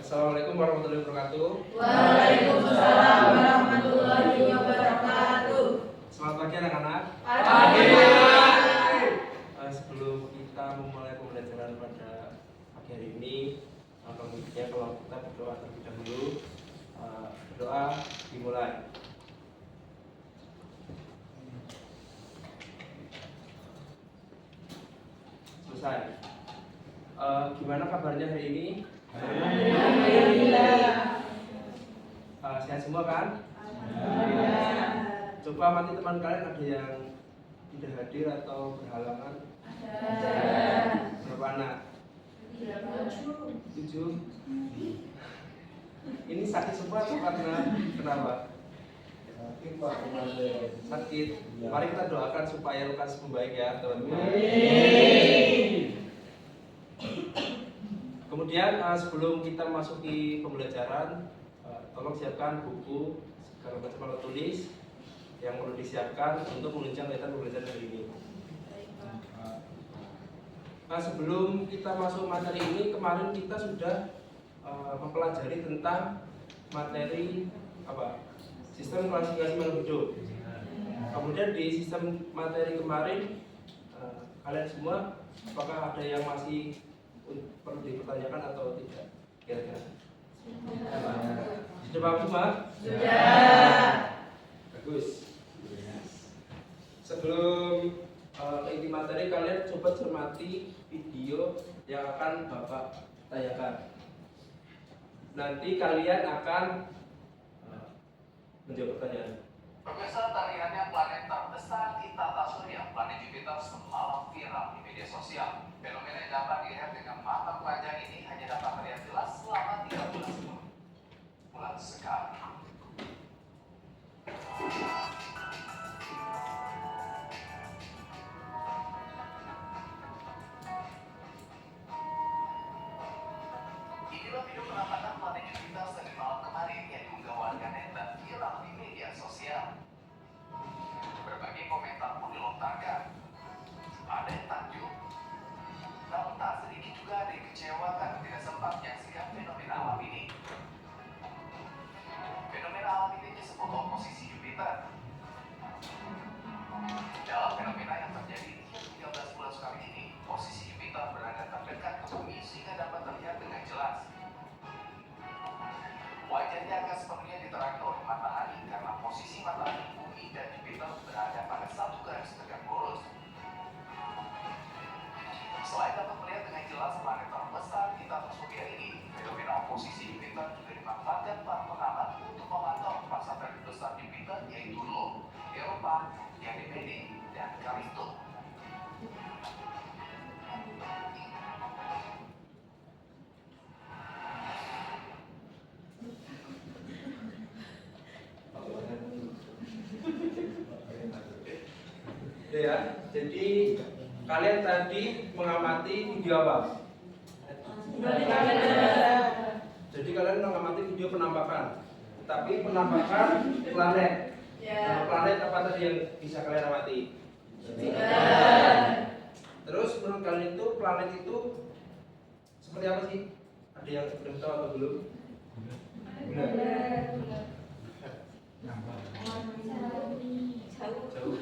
Assalamualaikum warahmatullahi wabarakatuh. Waalaikumsalam warahmatullahi wabarakatuh. Selamat pagi anak-anak. Pagi. Sebelum kita memulai pembelajaran pada pagi hari ini, baiknya kalau kita berdoa terlebih dahulu. Berdoa dimulai. Selesai. Gimana kabarnya hari ini? Alhamdulillah. Sehat semua kan? Alhamdulillah. Coba amati teman kalian, ada yang tidak hadir atau berhalangan? Ada. Berapa anak? 7. Ini sakit semua atau karena kenapa? Sakit. Mari kita doakan supaya Lukas membaik ya, teman-teman. Kemudian sebelum kita masuki pembelajaran, tolong siapkan buku segala macam alat tulis yang perlu disiapkan untuk menunjang kegiatan pembelajaran hari ini. Sebelum kita masuk materi ini, kemarin kita sudah mempelajari tentang materi apa? Sistem klasifikasi makhluk hidup. Kemudian di sistem materi kemarin, kalian semua apakah ada yang masih perlu dipertanyakan atau tidak? Kira-kira? Sudah paham semua? Sudah. Bagus. Sebelum ke inti materi, kalian coba cermati video yang akan Bapak tanyakan. Nanti kalian akan menjawab pertanyaan. Pemirsa, tariannya planet terbesar di tata surya, planet Jupiter, semalam viral di media sosial. Fenomena yang dapat dilihat dengan mata pelajar ini hanya dapat terlihat jelas selama 3 bulan sekali. Inilah video penampakan planet Jupiter Senin malam kemarin yang diunggah warganet dan viral di media sosial. Berbagai komentar pun dilontarkan. Ada yang takjub, namun tak sedikit juga ada yang kecewa karena tidak sempat menyaksikan fenomena alam ini. Fenomena alam ini disebut oposisi Jupiter. Dalam fenomena yang terjadi tiap 13 bulan sekali ini, posisi Jupiter berada terdekat ke bumi sehingga dapat terlihat dengan jelas. Wajahnya akan sepenuhnya diterangi oleh matahari karena posisi matahari, bumi, dan Jupiter berada pada satu garis tegak lurus. Selain dapat melihat dengan jelas planet terbesar di tata surya ini, fenomena oposisi Jupiter juga dimanfaatkan para pengamat untuk memantau masa terbesar Jupiter, yaitu Lo, Europa, Ganymede, dan Callisto. Ya, jadi kalian tadi mengamati video apa? Jadi kalian mengamati video penampakan, tapi penampakan planet. Planet apa tadi yang bisa kalian amati? Terus menurut kalian itu planet itu seperti apa sih? Ada yang belum tahu atau belum? Jauh.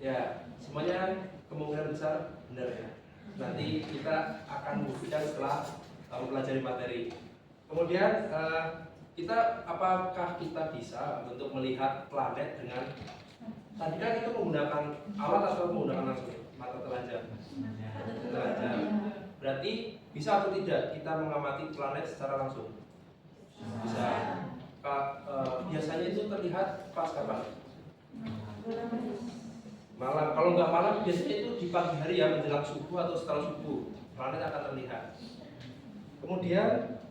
Ya, semuanya kemungkinan besar benar ya. Nanti kita akan buktikan setelah mempelajari materi. Kemudian apakah kita bisa untuk melihat planet dengan tadi kan itu menggunakan alat atau menggunakan langsung mata telanjang? Telanjang. Berarti bisa atau tidak kita mengamati planet secara langsung? Bisa. Biasanya itu terlihat pas kapan? Malam. Kalau nggak malam biasanya itu di pagi hari ya, menjelang subuh atau setelah subuh planet akan terlihat. Kemudian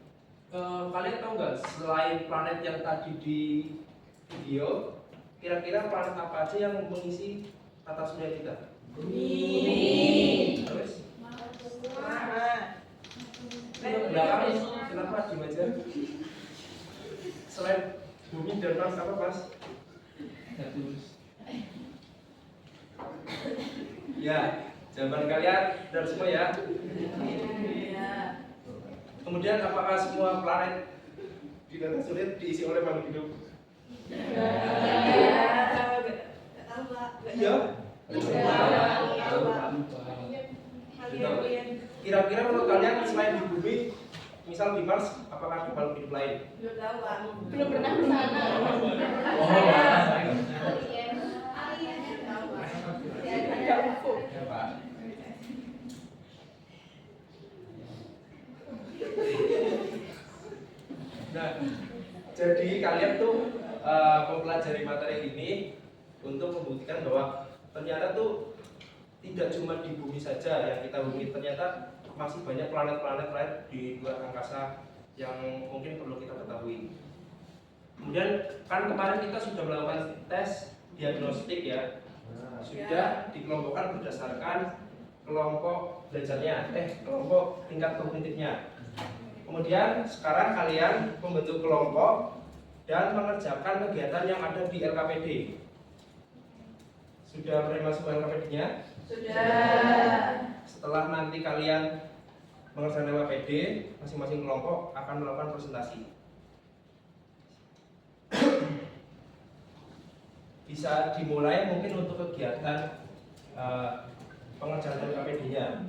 kalian tahu nggak selain planet yang tadi di video, kira-kira planet apa aja yang mengisi tata surya kita? Bumi. Terus? Belakang kenapa di aja? Selain bumi dan Mars apa Mas? Ya, Jawaban kalian benar semua ya. Kemudian apakah semua planet di data sulit diisi oleh makhluk hidup? Iya. Kira-kira menurut kalian selain di bumi, misal di Mars, apakah ada makhluk hidup lain? Belum pernah ke sana. Nah, jadi kalian tuh mempelajari materi ini untuk membuktikan bahwa ternyata tuh tidak cuma di bumi saja yang kita hubungi, ternyata masih banyak planet-planet lain di luar angkasa yang mungkin perlu kita ketahui. Kemudian kan kemarin kita sudah melakukan tes diagnostik ya, sudah dikelompokkan berdasarkan kelompok belajarnya, kelompok tingkat kognitifnya. Kemudian sekarang kalian membentuk kelompok dan mengerjakan kegiatan yang ada di LKPD. Sudah menerima semua LKPD-nya? Sudah. Setelah nanti kalian mengerjakan LKPD, masing-masing kelompok akan melakukan presentasi. Bisa dimulai mungkin untuk kegiatan pengerjaan LKPD-nya.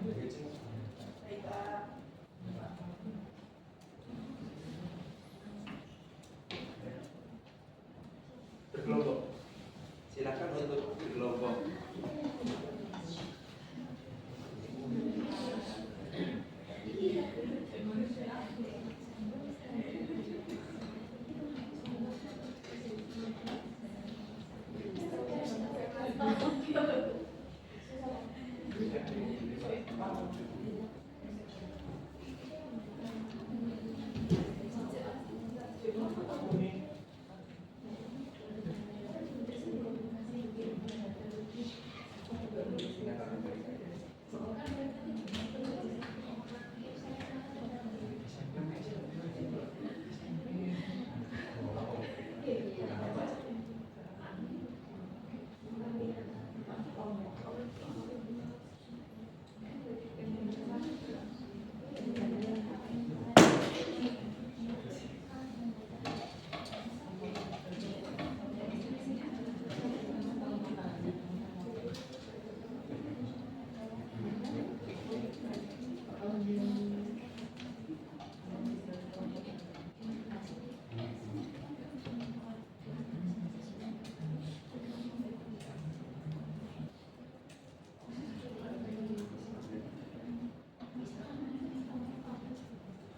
Berkelompok. Silakan untuk berkelompok.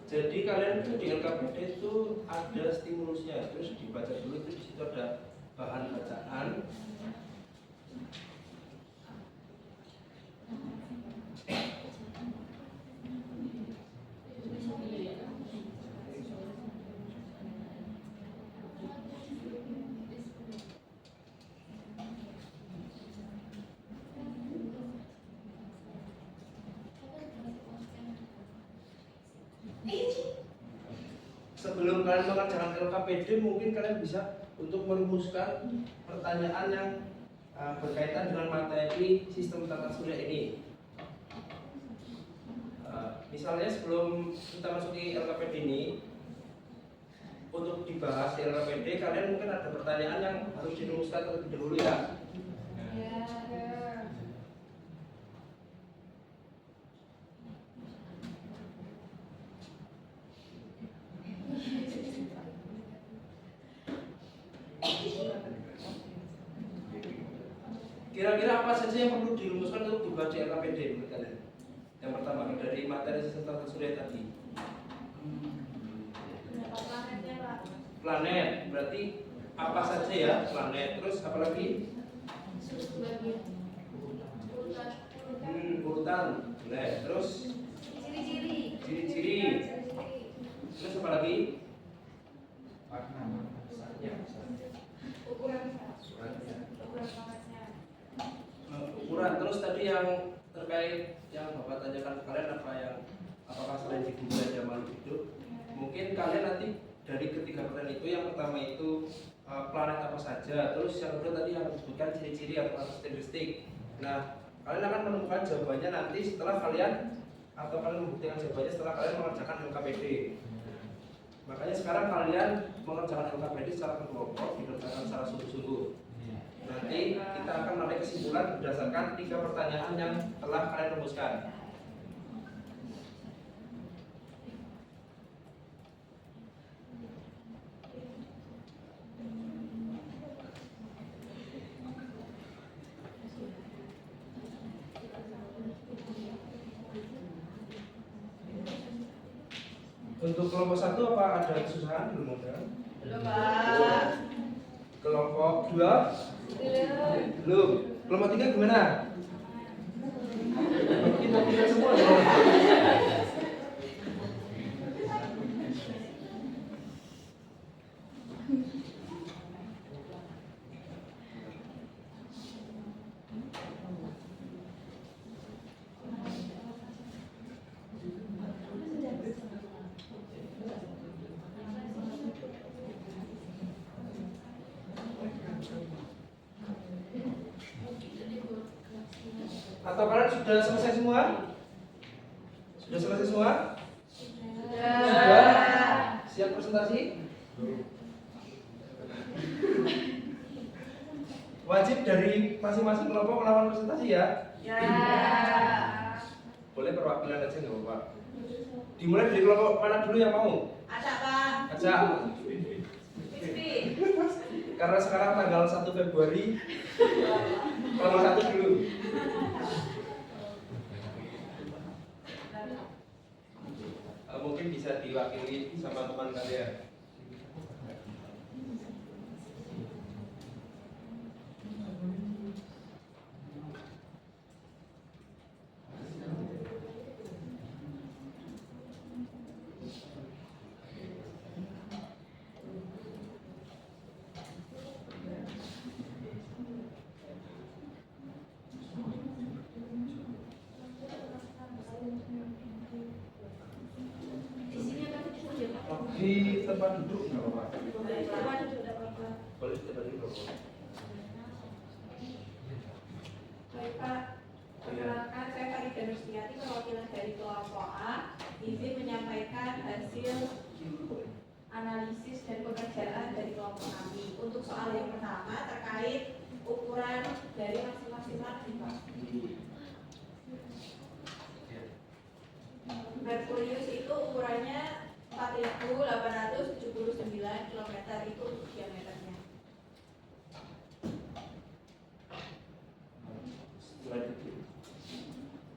Jadi kalian tuh di LKPD itu ada stimulusnya, terus dibaca dulu, terus di situ ada bahan bacaan. Sebelum kalian mengerjakan LKPD, mungkin kalian bisa untuk merumuskan pertanyaan yang berkaitan dengan materi sistem tata surya ini. Misalnya sebelum kita masuki LKPD ini, untuk dibahas di LKPD, kalian mungkin ada pertanyaan yang harus dirumuskan terlebih dahulu ya. Kira-kira apa saja yang perlu dirumuskan untuk dibahas di LKPD menurut kalian? Yang pertama dari materi sistem tata surya tadi. Planet, berarti apa saja ya planet? Terus apa lagi? Urutan. Nah, terus ciri-ciri. Terus apa lagi? Ukuran. Terus tadi yang terkait yang Bapak tanyakan ke kalian apakah selain di bumi ada makhluk hidup? Mungkin kalian nanti dari ketiga pertanyaan itu, yang pertama itu planet apa saja, terus yang kedua tadi yang disebutkan ciri-ciri atau karakteristik. Nah, Kalian akan menemukan jawabannya nanti setelah kalian membuktikan jawabannya setelah kalian mengerjakan LKPD. Makanya sekarang kalian mengerjakan LKPD secara berkelompok, dikerjakan secara sungguh-sungguh. Nanti kita akan menarik kesimpulan berdasarkan 3 pertanyaan yang telah kalian rumuskan. Untuk kelompok 1 apa ada kesusahan? Belum ada. Belum, Pak. Kelompok 2? Belum. Kelompok 3 gimana? Kita semua ya. Atau kalian sudah selesai semua? Sudah selesai semua? Sudah? Siap presentasi? Wajib dari masing-masing kelompok melakukan presentasi ya? Ya. Boleh perwakilan aja nggak apa-apa. Dimulai dari kelompok mana dulu yang mau? Ada, Pak. Ajak. Pipi. Karena sekarang tanggal 1 Februari, kelompok 1 dulu. Mungkin bisa diwakili sama teman kalian. Di tempat duduk nggak apa-apa. Boleh di tempat duduk. Baik, Pak. Perkenalkan, saya Farida Nursiati, perwakilan dari kelompok A, izin menyampaikan hasil analisis dan pekerjaan dari kelompok kami. Untuk soal yang pertama terkait ukuran dari masing-masing margin, Pak. Merkurius itu ukurannya 4.879 km itu untuk diameternya.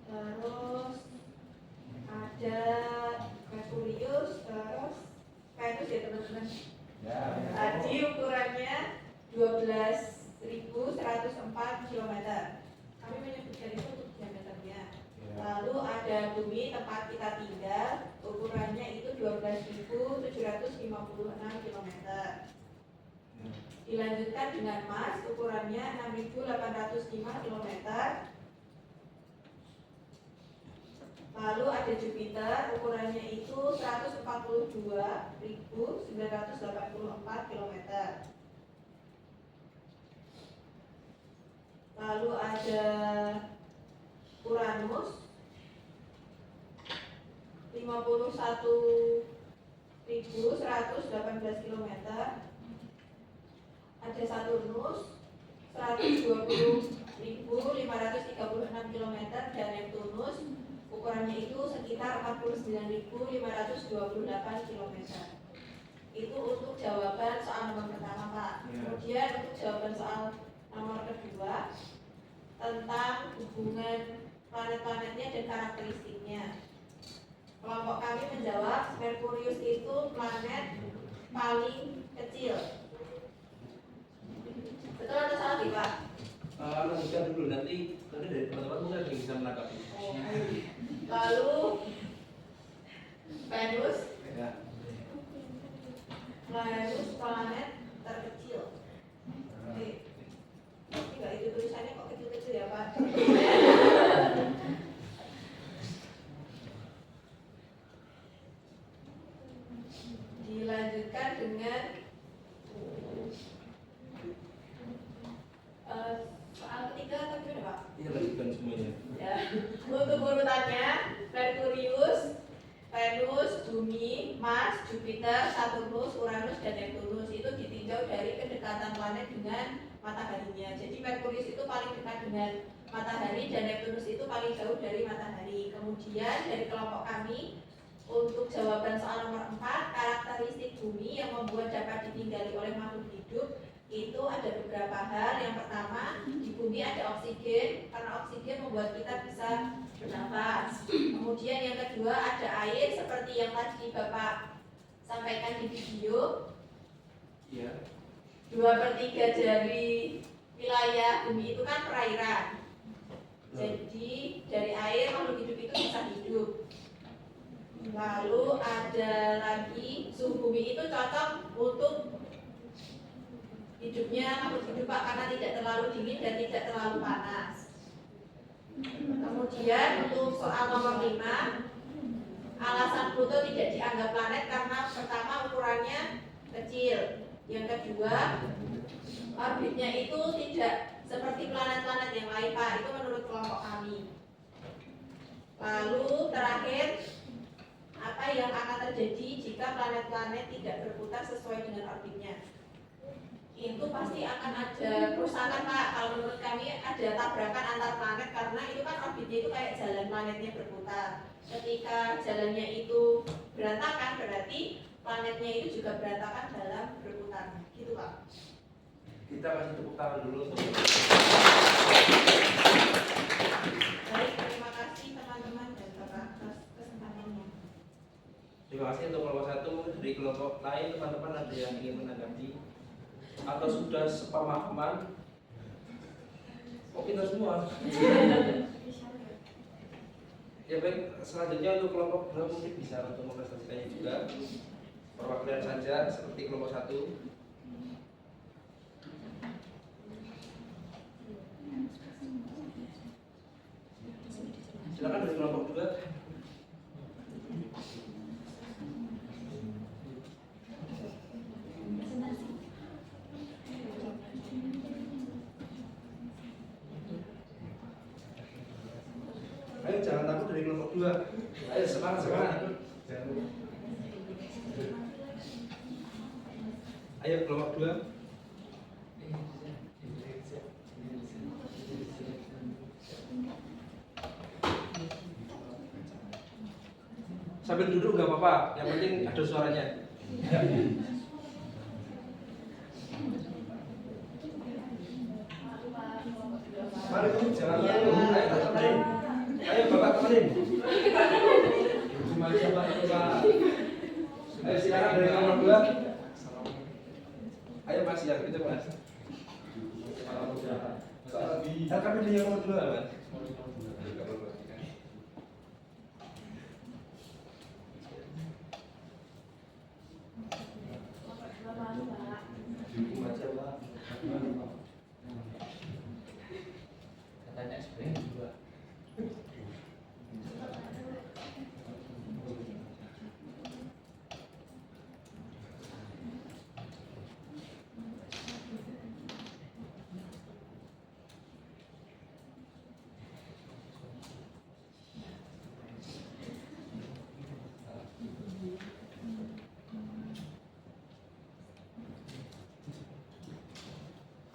Terus ada Merkurius, terus Venus ya teman-teman. Tadi ukurannya 12.104 km. Kami menyebutkan itu untuk diameternya. Lalu ada bumi tempat kita tinggal, ukurannya itu 12.756 km. Dilanjutkan dengan Mars, ukurannya 6.805 km. Lalu ada Jupiter, ukurannya itu 142.984 km. Lalu ada Uranus, 51.118 km. Ada Saturnus, 120.536 km, dan Neptunus ukurannya itu sekitar 49.528 km. Itu untuk jawaban soal nomor pertama, Pak. Kemudian untuk jawaban soal nomor kedua tentang hubungan planet-planetnya dan karakteristiknya. Kelompok kami menjawab Merkurius itu planet paling kecil. Betul atau salah, Pak? Lanjutkan dulu, nanti dari teman-teman mungkin ada yang bisa menanggapi. Lalu Venus, Ya. Venus planet terkecil. Oke. Enggak, itu tulisannya kok kecil-kecil ya, Pak? Dilanjutkan dengan soal ketiga atau gimana Pak? Iya, lanjutkan semuanya. Ya. Untuk urutannya Merkurius, Venus, Bumi, Mars, Jupiter, Saturnus, Uranus, dan Neptunus itu ditinjau dari kedekatan planet dengan mataharinya. Jadi Merkurius itu paling dekat dengan matahari dan Neptunus itu paling jauh dari matahari. Kemudian dari kelompok kami untuk jawaban soal nomor 4, karakteristik bumi yang membuat dapat ditinggali oleh makhluk hidup itu ada beberapa hal. Yang pertama, di bumi ada oksigen, karena oksigen membuat kita bisa bernafas. Kemudian yang kedua ada air seperti yang tadi Bapak sampaikan di video. Iya. 2/3 dari wilayah bumi itu kan perairan. Jadi dari air makhluk hidup itu bisa hidup. Lalu ada lagi suhu bumi itu cocok untuk hidupnya makhluk hidup Pak, karena tidak terlalu dingin dan tidak terlalu panas. Kemudian untuk soal nomor 5, alasan Pluto tidak dianggap planet karena pertama ukurannya kecil. Yang kedua, orbitnya itu tidak seperti planet-planet yang lain Pak, itu menurut kelompok kami. Lalu terakhir, apa yang akan terjadi jika planet-planet tidak berputar sesuai dengan orbitnya? Itu pasti akan ada kerusakan Pak. Kalau menurut kami ada tabrakan antar planet, karena itu kan orbitnya itu kayak jalan planetnya berputar. Ketika jalannya itu berantakan, berarti planetnya itu juga berantakan dalam berputar. Gitu Pak. Kita kasih tepuk tangan dulu. Baik, terima kasih teman-teman dan Bapak atas kesempatannya. Terima kasih untuk kelompok 1. Dari kelompok lain, teman-teman ada yang ingin menanggapi atau sudah sepemahaman? Oh, kita semua. Ya baik, selanjutnya untuk kelompok 2 mungkin bisa untuk mempresentasikannya juga. Perwakilan saja seperti kelompok 1. Silakan dari kelompok 2. Ayo jangan takut dari kelompok 2. Ayo semangat. Ayo kelompok 2. Sambil duduk nggak apa-apa, yang penting ada suaranya. Mari jangan malu. Ayo temenin. Ayo Bapak temenin. Cuma siapa itu Pak? Ayo silakan dari nomor 2. Ayo Mas yang itu Mas. Kami di nomor 2 Mas. Katanya sebenarnya juga.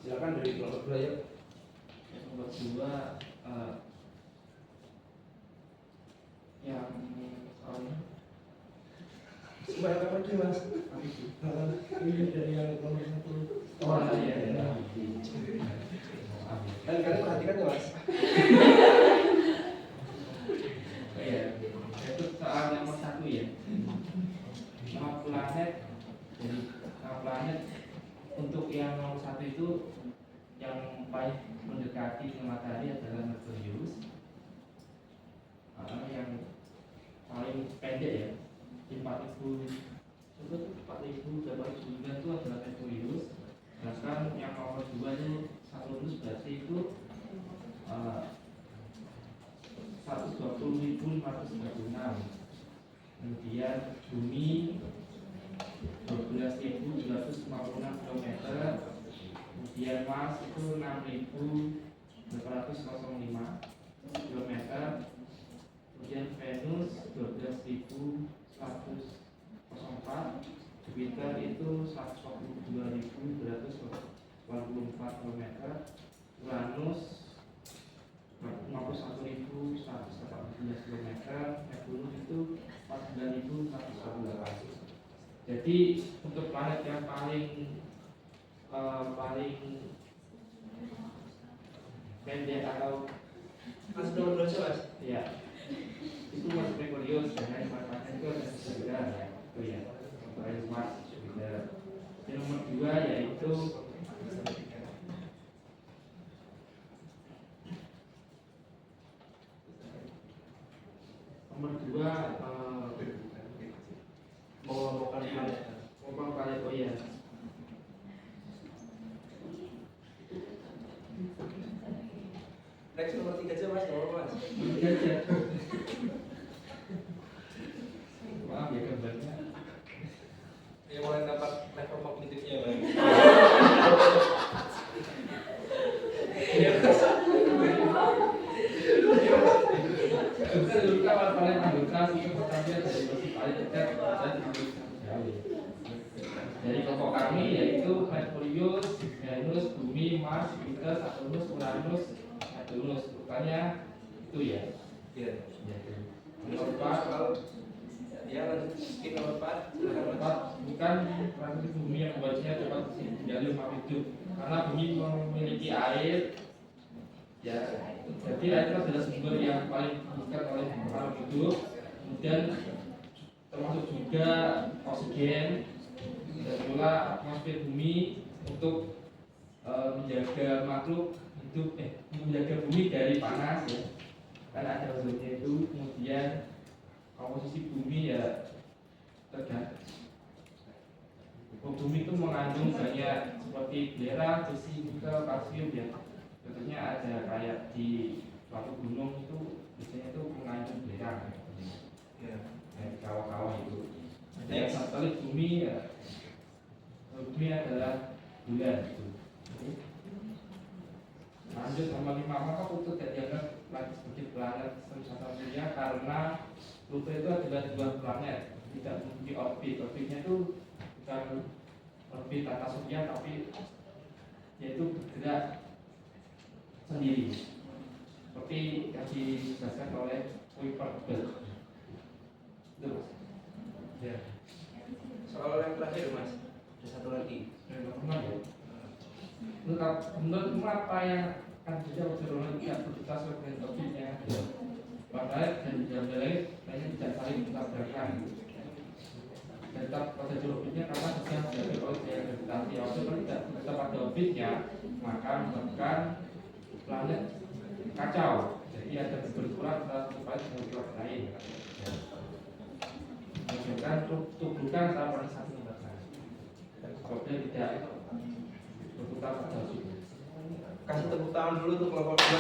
Silakan dari kelompok 2 ya. Kelompok 2 yang soalnya Supaya apa lagi Mas? Ini dari yang nomor 1. oh iya. Dan kalian perhatikan ya Mas. Iya, itu soal nomor 1 ya. Nama planet, jadi nama planet untuk yang nomor 1 itu yang paling mendekati ke matahari adalah Merkurius. Yang paling pendek ya, 4.809 itu adalah Merkurius. Sedangkan yang nomor 2 itu Saturnus, berarti itu 120.536. Kemudian Bumi 12.256 km. kemudian Mars itu 6.805 km, kemudian Venus 12.104, Jupiter itu 142.284 km, Uranus 51.118 km, Neptunus itu 49.118. Jadi untuk planet yang paling pendek atau Mas nomor 2 Mas. ya itu Mars Merkurius, dan matanya itu ada 9 ya, itu ya untuk Mars Jupiter. Yang nomor 2 yaitu nomor 2 Mengelompokkan planet. planet, oh ya. Next nomor 3 aja Mas, nomor Mas. Maaf ya gambarnya. Yang mulai dapat level kognitifnya Mas. Jupiter juga paling anggota sistem pertanian dari posisi paling dekat dan jauh. Dari kelompok kami yaitu Merkurius, Venus, Bumi, Mars, Jupiter, Saturnus, Uranus, Neptunus. Rupanya itu ya. Iya. Nomor 4, Ya lanjut skip nomor 4. nomor 4 bukan transisi bumi yang membuatnya dapat menjadi rumah hidup, karena bumi memiliki air. Ya, jadi air itu adalah sumber yang paling dibutuhkan oleh makhluk hidup. Kemudian termasuk juga oksigen dan pula atmosfer bumi untuk menjaga makhluk hidup, menjaga bumi dari panas ya. Kan ada ozonnya itu. Kemudian komposisi bumi ya tergantung. Bumi itu mengandung banyak seperti belerang, besi, nikel, kalsium ya. Contohnya ada kayak di suatu gunung itu biasanya itu mengandung belerang ya, di kawah-kawah itu. Ada satelit bumi ya, bumi adalah bulan itu. Lanjut nomor 5, maka Pluto tidak dianggap lagi sebagai planet sistem Saturnia karena Pluto itu adalah dua planet, tidak memiliki orbit. Orbitnya itu bukan orbit tata surya, tapi yaitu bergerak sendiri seperti yang dijelaskan oleh Kuiper Bell. Itu Mas. Ya. Soal yang terakhir Mas. Ada satu lagi. Menurutmu apa yang akan terjadi kalau tidak berputar dengan orbitnya? Padahal dan jam lain lainnya tidak saling bertabrakan. Dan tetap pada orbitnya karena sedang diambil oleh gaya gravitasi. Kalau tidak tetap pada orbitnya, maka menyebabkan planet kacau. Jadi ada berkurang antara satu planet dengan planet lain. Menyebabkan tubuhkan antara planet satu dan lain. Dan orbitnya tidak berputar pada orbitnya. Kasih tepuk tangan dulu untuk kelompok 2.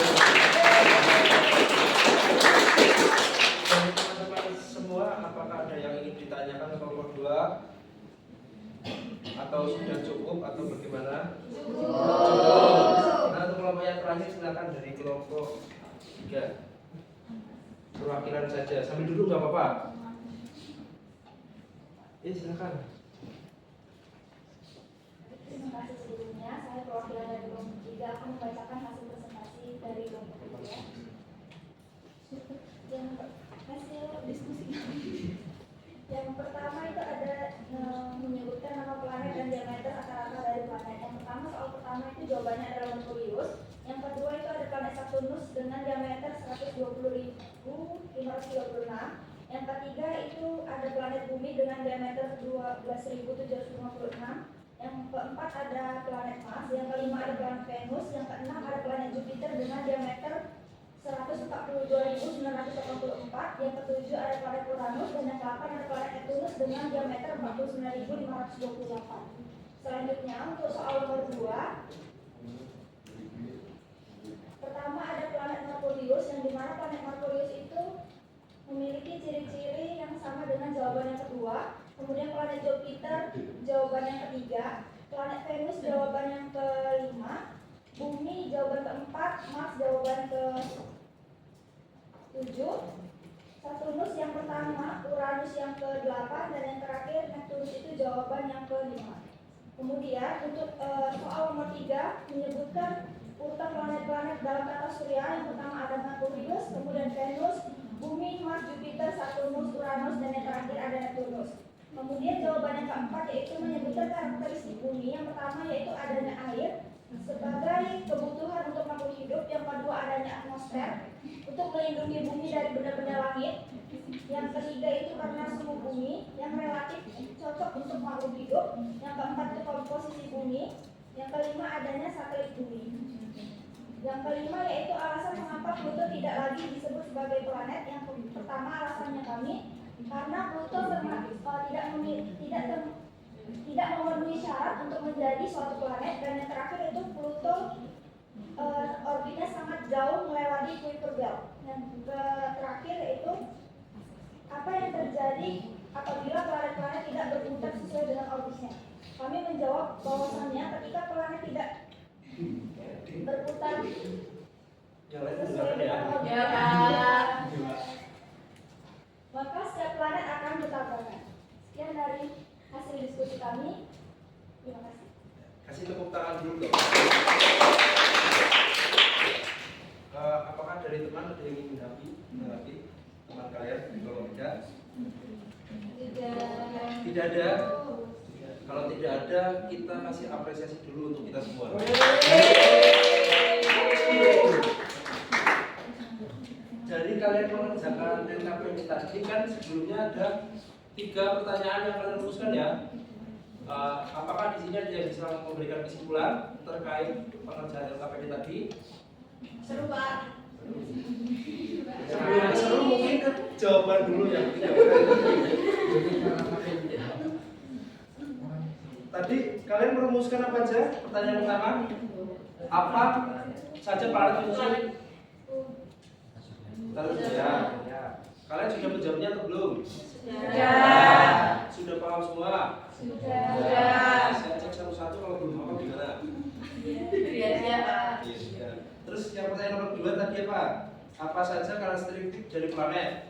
Dan teman-teman semua, apakah ada yang ingin ditanyakan ke kelompok 2? Atau sudah cukup atau bagaimana? Cukup. Nah, untuk kelompok yang terakhir silakan dari kelompok 3. Perwakilan saja, sambil duduk nggak apa-apa. Ya silakan. Terima kasih sebelumnya. Saya perwakilan dari kelompok 3 akan membacakan hasil presentasi dari kelompok 3. Yang hasil diskusi. Yang pertama itu ada menyebutkan nama planet dan diameter rata-rata dari planet. Yang pertama, soal pertama itu jawabannya adalah Merkurius. Yang kedua itu ada planet Saturnus dengan diameter 120.536. Yang ketiga itu ada planet Bumi dengan diameter 12.756. Yang keempat ada planet Mars. Yang kelima ada planet Venus. Yang keenam ada planet Jupiter dengan diameter 142.984. Yang ketujuh ada planet Uranus. Dan yang ke-8 ada planet Neptunus dengan diameter 49.528. Selanjutnya untuk soal nomor 2, pertama ada planet Merkurius, yang dimana planet Merkurius itu memiliki ciri-ciri yang sama dengan jawaban yang kedua. Kemudian planet Jupiter jawaban yang ketiga, planet Venus jawaban yang kelima, jawaban keempat, Mars jawaban ke-7, Saturnus yang pertama, Uranus yang ke-8, dan yang terakhir Neptunus itu jawaban yang ke-5. Kemudian untuk soal nomor 3 menyebutkan urutan planet-planet dalam tata surya. Yang pertama ada Merkurius, kemudian Venus, Bumi, Mars, Jupiter, Saturnus, Uranus, dan yang terakhir ada Neptunus. Kemudian jawaban yang keempat yaitu menyebutkan karakteristik bumi. Yang pertama yaitu adanya air sebagai kebutuhan untuk makhluk hidup. Yang kedua adanya atmosfer untuk melindungi bumi dari benda-benda langit. Yang ketiga itu karena suhu bumi yang relatif cocok untuk makhluk hidup. Yang keempat itu komposisi bumi. Yang kelima adanya satelit bumi. Yang kelima yaitu alasan mengapa Pluto tidak lagi disebut sebagai planet. Yang pertama alasannya kami karena Pluto tidak memenuhi syarat untuk menjadi suatu planet, dan yang terakhir itu Pluto orbitnya sangat jauh melewati Kuiper Belt. Yang terakhir yaitu apa yang terjadi apabila planet-planet tidak berputar sesuai dengan orbitnya. Kami menjawab bahwasannya ketika planet tidak berputar sesuai dengan orbitnya, maka setiap planet akan bertabrakan. Sekian dari hasil diskusi kami. Terima kasih. Kasih tepuk tangan dulu dong. Apakah dari teman ada yang ingin menanggapi teman kalian? Kalau tidak, tidak ada. Kalau tidak ada, kita kasih apresiasi dulu untuk kita semua. Jadi kalian mengerjakan NKP tadi kan sebelumnya ada 3 pertanyaan yang kalian rumuskan ya. Apakah di sini ada yang bisa memberikan kesimpulan terkait pengerjaan LKPD tadi? Seru Pak. Seru mungkin ke jawaban dulu yang tadi kalian merumuskan apa aja? Pertanyaan pertama, apa saja planet musuh? Ya. Kalian sudah menjawabnya atau belum? Sudah. Sudah paham semua? Sudah. Saya cek satu-satu, kalau belum paham gimana? Iya Pak. Iya. Terus yang pertanyaan nomor 2 tadi apa? Apa saja karakteristik dari planet?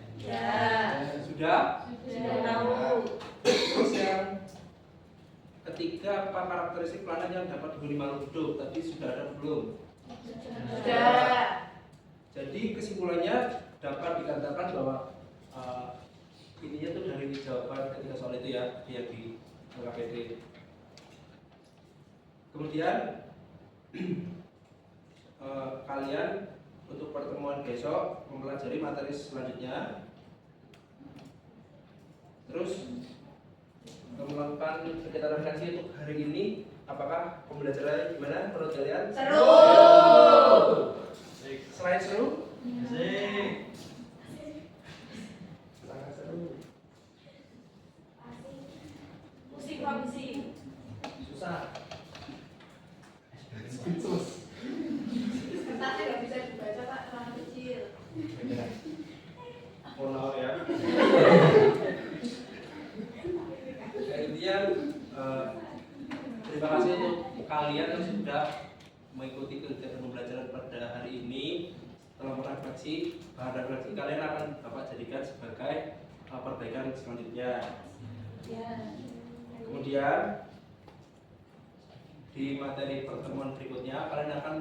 Sudah? Sudah tahu. Terus yang ketiga, apa karakteristik planet yang dapat dihuni makhluk hidup? Tadi sudah ada belum? Sudah. Jadi kesimpulannya dapat dikatakan bahwa ininya tuh dari jawaban ketiga soal itu ya, yang di LKPD. Kemudian kalian untuk pertemuan besok mempelajari materi selanjutnya. Terus melakukan kegiatan refleksi untuk hari ini. Apakah pembelajarannya gimana menurut kalian? Seru. Selain seru? Sangat seru. Musik Pak, musik. Susah. Kertasnya nggak bisa dibaca Pak, terlalu kecil. Mohon maaf ya. Intinya terima kasih untuk kalian yang sudah mengikuti kegiatan pembelajaran pada hari ini. Setelah merefleksi, bahan refleksi kalian akan dapat jadikan sebagai perbaikan selanjutnya. Kemudian di materi pertemuan berikutnya kalian akan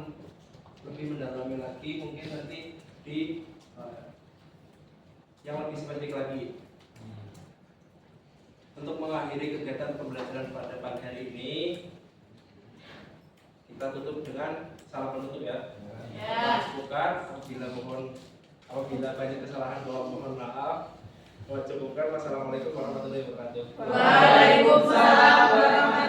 lebih mendalami lagi, mungkin nanti di yang lebih spesifik lagi. Untuk mengakhiri kegiatan pembelajaran pada pagi hari ini, kita tutup dengan salam penutup ya. Cukupkan, apabila banyak kesalahan mohon maaf. Cukupkan. Wassalamualaikum warahmatullahi wabarakatuh. Waalaikumsalam warahmatullahi wabarakatuh.